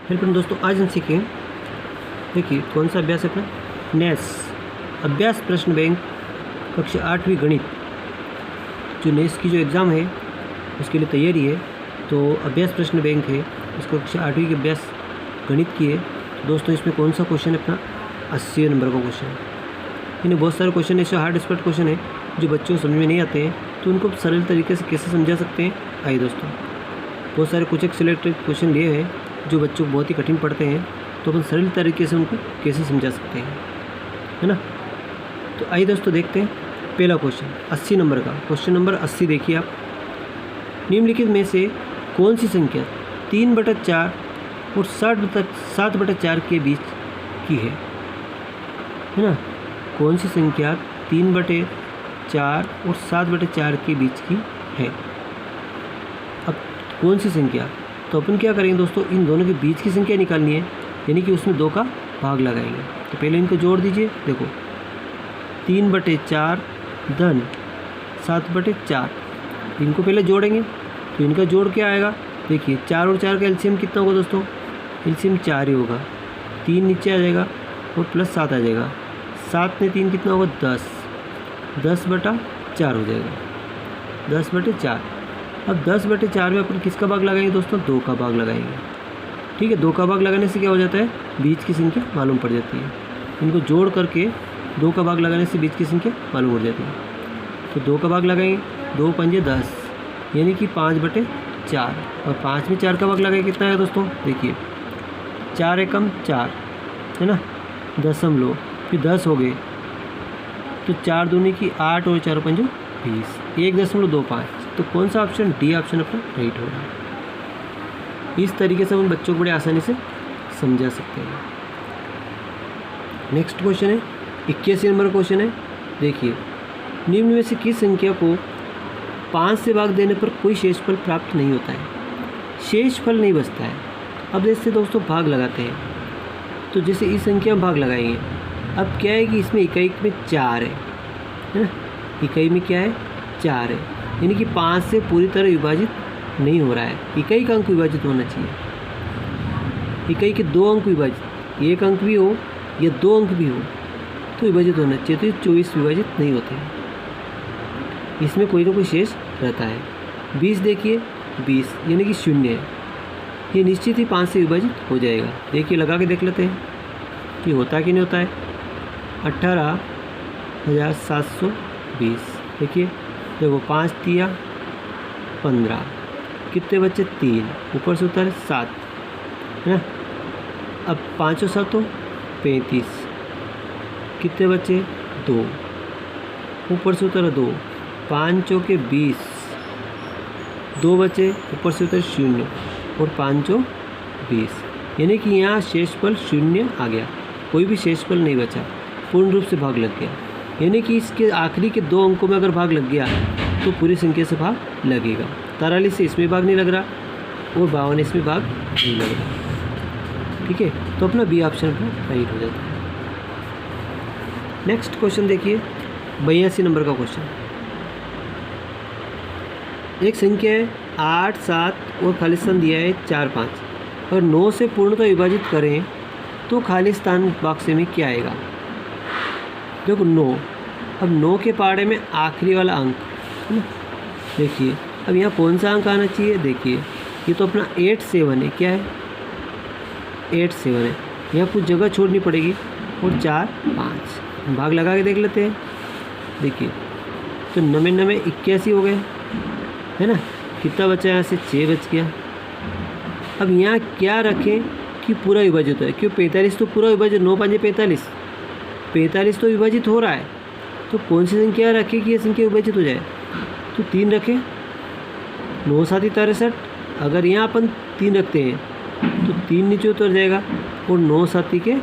Hello friend दोस्तों, आज हम सीखें। देखिए कौन सा अभ्यास है अपना, नेस अभ्यास प्रश्न बैंक कक्षा 8वीं गणित। जो नेस की जो एग्ज़ाम है उसके लिए तैयारी है, तो अभ्यास प्रश्न बैंक है, उसको कक्षा 8वीं के अभ्यास गणित की है। तो दोस्तों इसमें कौन सा क्वेश्चन है अपना, 80 नंबर का क्वेश्चन है। इन्हें बहुत सारे क्वेश्चन ऐसे हार्ड स्पॉट क्वेश्चन है जो बच्चों को समझ में नहीं आते हैं, तो उनको सरल तरीके से कैसे समझा सकते हैं। आइए दोस्तों, बहुत सारे कुछ एक सिलेक्टेड क्वेश्चन लिए हैं जो बच्चों को बहुत ही कठिन पड़ते हैं, तो अपन सरल तरीके से उनको कैसे समझा सकते हैं, है ना। तो आइए दोस्तों देखते हैं पहला क्वेश्चन 80 नंबर का। क्वेश्चन नंबर 80 देखिए आप, निम्नलिखित में से कौन सी संख्या 3/4 और 7/4 के बीच की है ना। कौन सी संख्या 3/4 और 7/4 के बीच की है। अब कौन सी संख्या, तो अपन क्या करेंगे दोस्तों, इन दोनों के बीच की संख्या निकालनी है, यानी कि उसमें 2 का भाग लगाएंगे। तो पहले इनको जोड़ दीजिए। देखो 3/4 धन 7/4, इनको पहले जोड़ेंगे तो इनका जोड़ क्या आएगा। देखिए 4 और 4 का एलसीएम कितना होगा दोस्तों, एलसीएम 4 ही होगा। 3 नीचे आ जाएगा और प्लस 7 आ जाएगा। 7 में 3 कितना होगा, 10। 10/4 हो जाएगा, 10/4। अब 10/4 में अपन किसका भाग लगाएंगे दोस्तों, 2 का भाग लगाएंगे। ठीक है, 2 का भाग लगाने से क्या हो जाता है, बीच की संख्या मालूम पड़ जाती है। इनको जोड़ करके 2 का भाग लगाने से बीच की संख्या मालूम पड़ जाती है। तो 2 का भाग लगाएंगे, 2 पंजे 10, यानी कि 5/4। और 5 में 4 का भाग लगाएंगे कितना है दोस्तों, देखिए 4 एकम 4, है ना, दशमलव, फिर 10 हो गए, तो 4 दूनी की 8 और 4 पंजो 20, 1.25। तो कौन सा ऑप्शन, डी ऑप्शन अपना राइट होगा। इस तरीके से हम बच्चों को बड़े आसानी से समझा सकते हैं। नेक्स्ट क्वेश्चन है 81 नंबर क्वेश्चन है। देखिए निम्न में से किस संख्या को 5 से भाग देने पर कोई शेषफल प्राप्त नहीं होता है, शेषफल नहीं बचता है। अब जैसे दोस्तों भाग लगाते हैं, तो जैसे इस संख्या में भाग लगाएंगे। अब क्या है कि इसमें इकाई में 4 है ना, इकाई में क्या है, 4 है, यानी कि 5 से पूरी तरह विभाजित नहीं हो रहा है। इकाई का अंक विभाजित होना चाहिए, इकाई के 2 अंक विभाजित, 1 अंक भी हो या 2 अंक भी हो तो विभाजित होना चाहिए। तो ये 24 विभाजित नहीं होते हैं, इसमें कोई ना कोई शेष रहता है। 20 देखिए, 20 यानी कि 0 है, ये निश्चित ही 5 से विभाजित हो जाएगा। देखिए लगा के देख लेते हैं कि होता है कि नहीं होता है। 18,720, देखिए देखो 5 तिया 15, कितने बच्चे 3, ऊपर से उतारे 7, है ना। अब 5 और 7 35, कितने बच्चे 2, ऊपर से उतारे 2, 5 चौके 20, 2 बचे, ऊपर से उतारे 0 और 5 चौ 20, यानी कि यहाँ शेषफल 0 आ गया, कोई भी शेषफल नहीं बचा, पूर्ण रूप से भाग लग गया। यानी कि इसके आखिरी के 2 अंकों में अगर भाग लग गया तो पूरी संख्या से भाग लगेगा। 43 से इसमें भाग नहीं लग रहा और 52 इसमें भाग नहीं लग रहा। ठीक है, तो अपना बी ऑप्शन अपना राइट हो जाता है। नेक्स्ट क्वेश्चन देखिए 82 नंबर का क्वेश्चन। एक संख्या है 8, 7 और खाली स्थान दिया है 4, 5। अगर 9 से पूर्णतः विभाजित करें तो खाली स्थान बक्से में क्या आएगा। देखो 9, अब 9 के पाड़े में आखिरी वाला अंक है ना। देखिए अब यहाँ कौन सा अंक आना चाहिए, देखिए ये तो अपना 8, 7 है, क्या है 8, 7 है, यहाँ कुछ जगह छोड़नी पड़ेगी। और 4, 5 भाग लगा के देख लेते हैं। देखिए तो 9 9 81 हो गए, है ना। कितना बचा यहाँ से, 6 बच गया। अब यहाँ क्या रखें कि पूरा विभाजित है, क्यों 45 तो पूरा विभाजित, 9 5 45, 45 तो विभाजित हो रहा है। तो कौन सी संख्या रखें कि यह संख्या विभाजित हो जाए, तो 3 रखें। 9 7 63, अगर यहाँ अपन 3 रखते हैं तो 3 नीचे उतर जाएगा और 9 7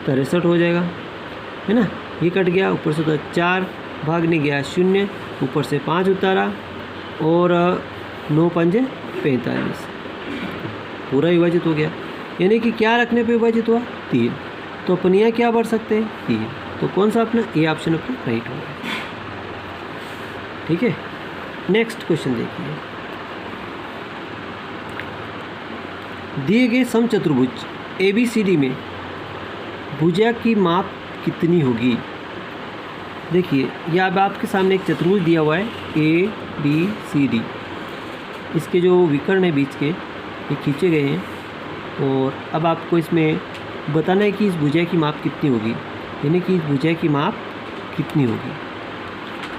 63 हो जाएगा, है ना। ये कट गया, ऊपर से उतारा 4, भाग नहीं गया 0, ऊपर से 5 उतारा और 9 5 45, पूरा विभाजित हो गया। यानी कि क्या रखने पे विभाजित हुआ, 3। तो अपन यहाँ क्या बढ़ सकते हैं, 3। तो कौन सा अपना ए ऑप्शन अपना राइट होगा। ठीक है, नेक्स्ट क्वेश्चन देखिए दिए गए समचतुर्भुज ABCD में भुजा की माप कितनी होगी। देखिए यह अब आपके सामने एक चतुर्भुज दिया हुआ है ABCD। इसके जो विकर्ण है बीच के ये खींचे गए हैं और अब आपको इसमें बताना है कि इस भुजा की माप कितनी होगी, यानी कि इस भुजा की माप कितनी होगी।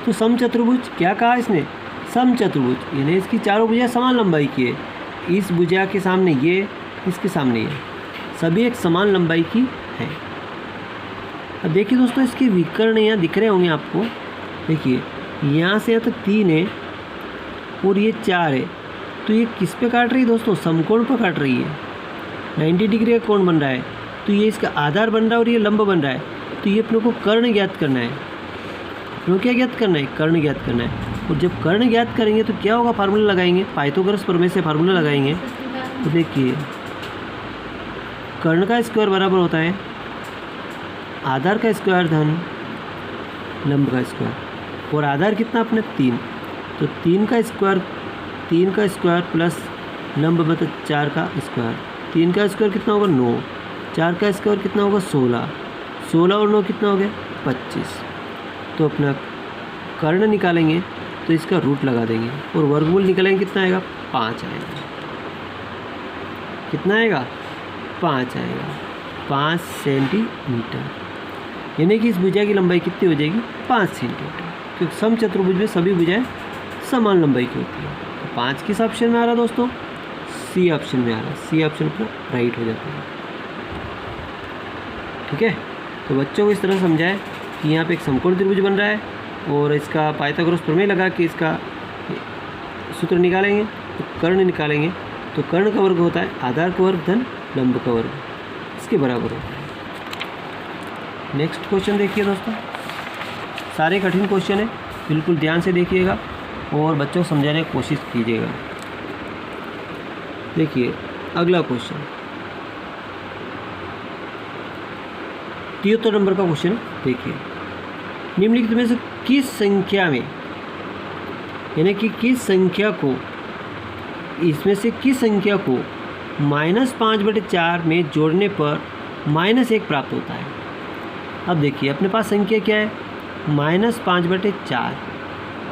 तो समचतुर्भुज क्या कहा इसने, समचतुर्भुज यानी इसकी चारों भुजा समान लंबाई की है। इस भुजा के सामने ये, इसके सामने ये, सभी एक समान लंबाई की है। अब देखिए दोस्तों इसके विकर्ण यहाँ दिख रहे होंगे आपको। देखिए यहाँ से यहाँ तक 3 है और ये 4 है, तो ये किस पे काट रही है दोस्तों, समकोण पर काट रही है। 90 डिग्री का कोण बन रहा है, तो ये इसका आधार बन रहा है और ये लंब बन रहा है। तो ये अपने को कर्ण ज्ञात करना है। अपने को क्या ज्ञात करना है, कर्ण ज्ञात करना है। और जब कर्ण ज्ञात करेंगे तो क्या होगा, फार्मूला लगाएंगे, पाइथागोरस प्रमेय से फार्मूला लगाएंगे। तो देखिए कर्ण का स्क्वायर बराबर होता है आधार का स्क्वायर धन लंब का स्क्वायर। और आधार कितना अपने 3, तो 3 का स्क्वायर प्लस लंब मतलब 4 का स्क्वायर। 3 का स्क्वायर कितना होगा 9, 4 का स्क्वायर कितना होगा 16, 16 और 9 कितना हो गया 25। तो अपना कर्ण निकालेंगे तो इसका रूट लगा देंगे और वर्गमूल निकालेंगे, कितना आएगा 5 आएगा। कितना आएगा 5 आएगा, 5 सेंटीमीटर। यानी कि इस भुजा की लंबाई कितनी हो जाएगी 5 सेंटीमीटर, क्योंकि समचतुर्भुज में सभी भुजाएं समान लंबाई की होती है। तो 5 किस ऑप्शन में आ रहा दोस्तों, सी ऑप्शन में आ रहा है। सी ऑप्शन अपना राइट हो जाता है। ठीक है, तो बच्चों को इस तरह समझाएं कि यहाँ पे एक समकोण त्रिभुज बन रहा है और इसका पाइथागोरस प्रमेय लगा के इसका सूत्र निकालेंगे, तो कर्ण निकालेंगे। तो कर्ण का वर्ग होता है आधार का वर्ग धन लंब का वर्ग, इसके बराबर होता है। नेक्स्ट क्वेश्चन देखिए दोस्तों, सारे कठिन क्वेश्चन है, बिल्कुल ध्यान से देखिएगा और बच्चों को समझाने की कोशिश कीजिएगा। देखिए अगला क्वेश्चन 73 नंबर का क्वेश्चन देखिए, निम्नलिखित में से किस संख्या में, यानी कि किस संख्या को, इसमें से किस संख्या को -5/4 में जोड़ने पर -1 प्राप्त होता है। अब देखिए अपने पास संख्या क्या है -5/4।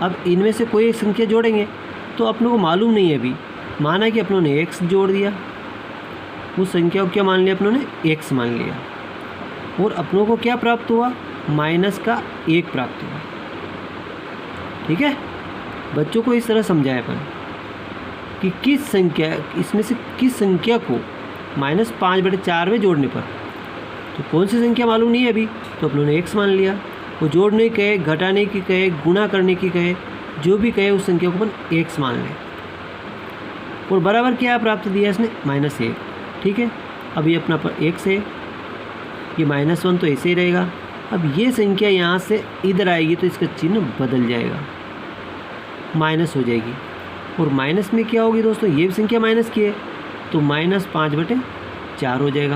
अब इनमें से कोई एक संख्या जोड़ेंगे तो अपनों को मालूम नहीं है अभी, माना कि अपनों ने x जोड़ दिया, उस संख्या को क्या मान लिया अपनों ने x मान लिया, और अपनों को क्या प्राप्त हुआ -1 प्राप्त हुआ। ठीक है, बच्चों को इस तरह समझाया अपन कि किस संख्या, इसमें से किस संख्या को -5/4 में जोड़ने पर, तो कौन सी संख्या मालूम नहीं है अभी, तो अपनों ने x मान लिया। वो जोड़ने कहे, घटाने की कहे, गुणा करने की कहे, जो भी कहे उस संख्या को अपन x मान लें। और बराबर क्या प्राप्त दिया इसने -1। ठीक है, अब ये अपना x है, ये -1 तो ऐसे ही रहेगा। अब ये संख्या यहाँ से इधर आएगी तो इसका चिन्ह बदल जाएगा, माइनस हो जाएगी। और माइनस में क्या होगी दोस्तों, ये भी संख्या माइनस की है तो -5/4 हो जाएगा,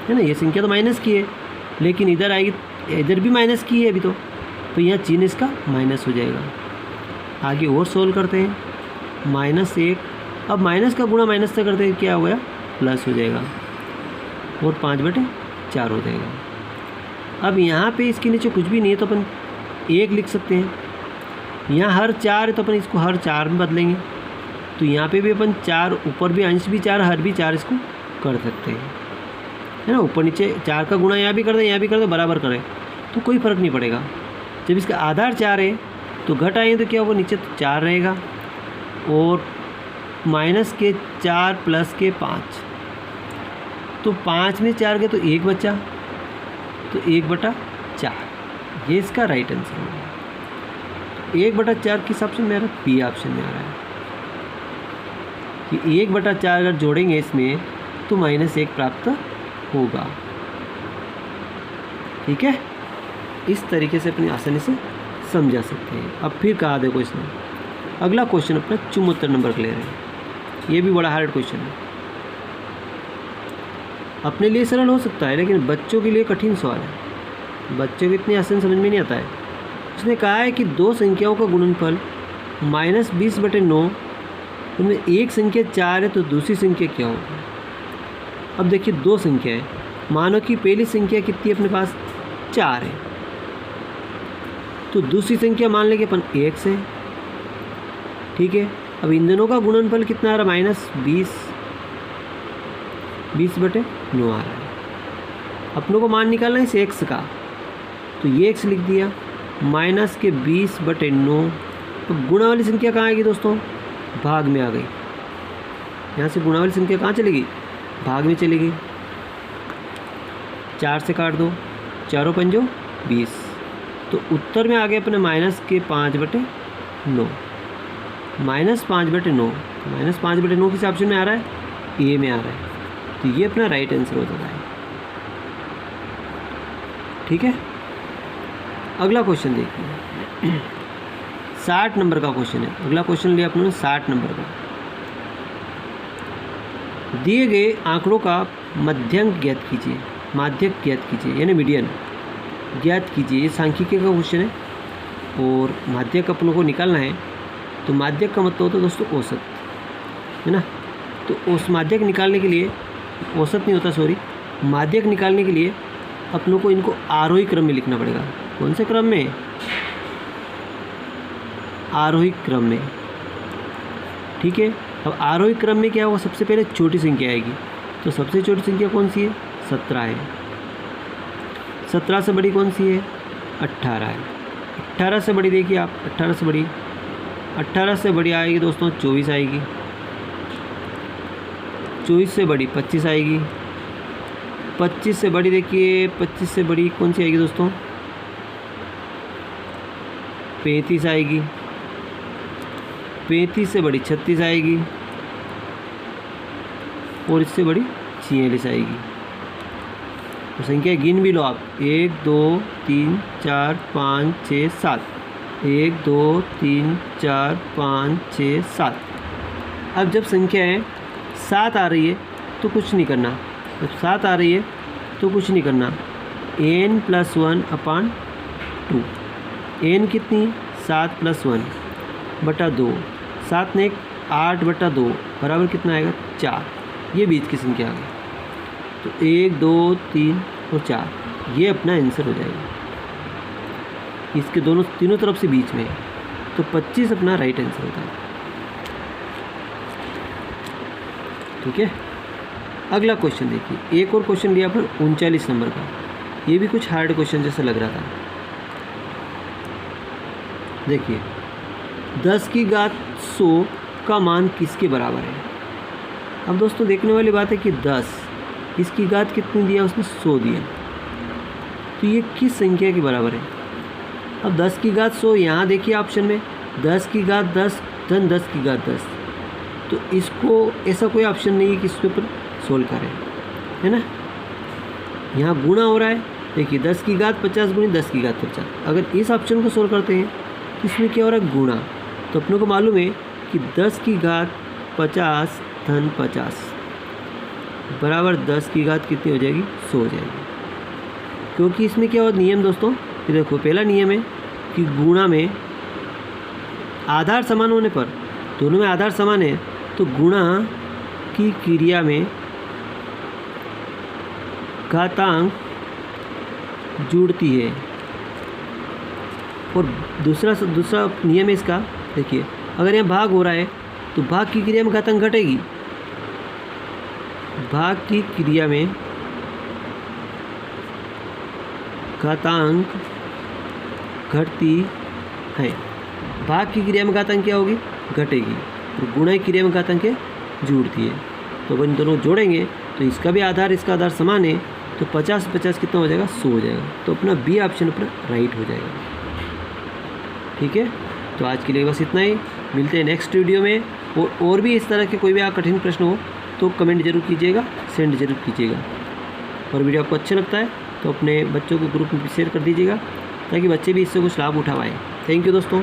है ना। ये संख्या तो माइनस की है लेकिन इधर आएगी, इधर भी माइनस की है अभी तो यहाँ चिन्ह इसका माइनस हो जाएगा। आगे और सोल्व करते हैं, -1, अब माइनस का गुणा माइनस से करते हैं, क्या हो गया प्लस हो जाएगा और 5/4 हो जाएगा। अब यहाँ पे इसके नीचे कुछ भी नहीं है तो अपन 1 लिख सकते हैं। यहाँ हर 4 है तो अपन इसको हर 4 में बदलेंगे, तो यहाँ पे भी अपन 4, ऊपर भी अंश भी 4, हर भी 4 इसको कर सकते हैं, है ना। ऊपर नीचे 4 का गुणा यहाँ भी कर दे, यहाँ भी कर दे, बराबर करें तो कोई फ़र्क नहीं पड़ेगा। जब इसका आधार 4 है तो घट आए तो क्या होगा, नीचे तो 4 रहेगा और -4 + 5, तो 5 में 4 गए तो 1 बचा, तो 1/4 ये इसका राइट आंसर होगा। 1/4 किस ऑप्शन में आ रहा है, बी ऑप्शन में आ रहा है कि 1/4 अगर जोड़ेंगे इसमें तो -1 प्राप्त होगा। ठीक है, इस तरीके से अपनी आसानी से समझा सकते हैं। अब फिर कहा देखो इसने, अगला क्वेश्चन अपना 74 नंबर का ले रहे हैं। ये भी बड़ा हार्ड क्वेश्चन है, अपने लिए सरल हो सकता है लेकिन बच्चों के लिए कठिन सवाल है, बच्चों को इतनी आसान समझ में नहीं आता है। उसने कहा है कि दो संख्याओं का गुणनफल -20/9, उनमें एक संख्या 4 है तो दूसरी संख्या क्या होगी। अब देखिए 2 संख्या है, मानो कि पहली संख्या कितनी है अपने पास 4 है, तो दूसरी संख्या मान लेंगे अपन 1 से। ठीक है, अब इन दोनों का गुणनफल कितना आ रहा है -20/9 आ रहा है। अपनों को मान निकालना है इस x का, तो ये x लिख दिया माइनस के 20/9। तो गुणा वाली संख्या कहाँ आएगी दोस्तों, भाग में आ गई। यहाँ से गुणा वाली संख्या कहाँ चलेगी, भाग में चलेगी। 4 से काट दो, 4 × 5 = 20, तो उत्तर में आ गए अपने -5/9। -5/9 किस ऑप्शन में आ रहा है, ए में आ रहा है, तो ये अपना राइट आंसर हो जाता है। ठीक है, अगला क्वेश्चन देखिए 60 नंबर का क्वेश्चन है। अगला क्वेश्चन लिया अपने 60 नंबर का। दिए गए आंकड़ों का माध्यक ज्ञात कीजिए, यानी मीडियन ज्ञात कीजिए। ये सांख्यिकी का क्वेश्चन है और माध्यक अपनों को निकालना है। तो माध्यक का मतलब होता है दोस्तों औसत, है ना। तो उस माध्यक निकालने के लिए, औसत नहीं होता सॉरी, माध्यक निकालने के लिए अपनों को इनको आरोही क्रम में लिखना पड़ेगा। कौन से क्रम में, आरोही क्रम में। ठीक है, अब आरोही क्रम में क्या होगा, सबसे पहले छोटी संख्या आएगी। तो सबसे छोटी संख्या कौन सी है, 17 है। 17 से बड़ी कौन सी है, 18 है। 18 से बड़ी देखिए आप, 18 से बड़ी आएगी दोस्तों 24 आएगी। 24 से बड़ी 25 आएगी। 25 से बड़ी देखिए, 25 से बड़ी कौन सी आएगी दोस्तों, 35 आएगी। 35 से बड़ी 36 आएगी और इससे बड़ी 46 आएगी। तो संख्या गिन भी लो आप, 1 2 3 4 5 6 7, 1 2 3 4 5 6 7। अब जब संख्या है 7 आ रही है तो कुछ नहीं करना, जब 7 आ रही है तो कुछ नहीं करना, n+1/2। n कितनी, 7 + 1/2, 7 ने 8/2 बराबर कितना आएगा, 4। ये बीच की संख्या आ गई। तो 1 2 3 और 4, ये अपना आंसर हो जाएगा। इसके तीनों तरफ से बीच में, तो 25 अपना राइट आंसर होता है। ठीक है, अगला क्वेश्चन देखिए। एक और क्वेश्चन लिया अपन 39 नंबर का। ये भी कुछ हार्ड क्वेश्चन जैसा लग रहा था। देखिए 10 की घात 100 का मान किसके बराबर है। अब दोस्तों देखने वाली बात है कि 10, इसकी घात कितनी दिया, उसने 100 दिया, तो ये किस संख्या के बराबर है। अब 10 की घात 100, यहाँ देखिए ऑप्शन में 10 की घात 10 धन 10 की घात 10, तो इसको ऐसा कोई ऑप्शन नहीं है कि इसके ऊपर सोल्व करें, है ना। यहाँ गुणा हो रहा है, देखिए 10 की घात 50 × 10 की घात 50। अगर इस ऑप्शन को सोल्व करते हैं तो इसमें क्या हो रहा है, गुणा। तो अपनों को मालूम है कि 10 की घात 50 धन 50 बराबर 10 की घात कितनी हो जाएगी, 100 हो जाएगी। क्योंकि इसमें क्या हो नियम दोस्तों, ये देखो पहला नियम है कि गुणा में आधार समान होने पर, दोनों में आधार समान है तो गुणा की क्रिया में घातांक जुड़ती है। और दूसरा नियम है इसका, देखिए अगर यहाँ भाग हो रहा है तो भाग की क्रिया में घातांक घटेगी, भाग की क्रिया में घातांक घटती है। भाग की क्रिया में घातांक क्या होगी, घटेगी। और गुणा की क्रिया में घातांक जुड़ती है। तो अगर इन दोनों जोड़ेंगे तो इसका भी आधार इसका आधार समान है, तो 50 कितना हो जाएगा, 100 हो जाएगा। तो अपना बी ऑप्शन अपना राइट हो जाएगा। ठीक है, तो आज के लिए बस इतना ही। मिलते हैं नेक्स्ट वीडियो में। और भी इस तरह के कोई भी कठिन प्रश्न हो तो कमेंट जरूर कीजिएगा, सेंड जरूर कीजिएगा। और वीडियो आपको अच्छा लगता है तो अपने बच्चों को ग्रुप में शेयर कर दीजिएगा ताकि बच्चे भी इससे कुछ लाभ उठा पाएँ। थैंक यू दोस्तों।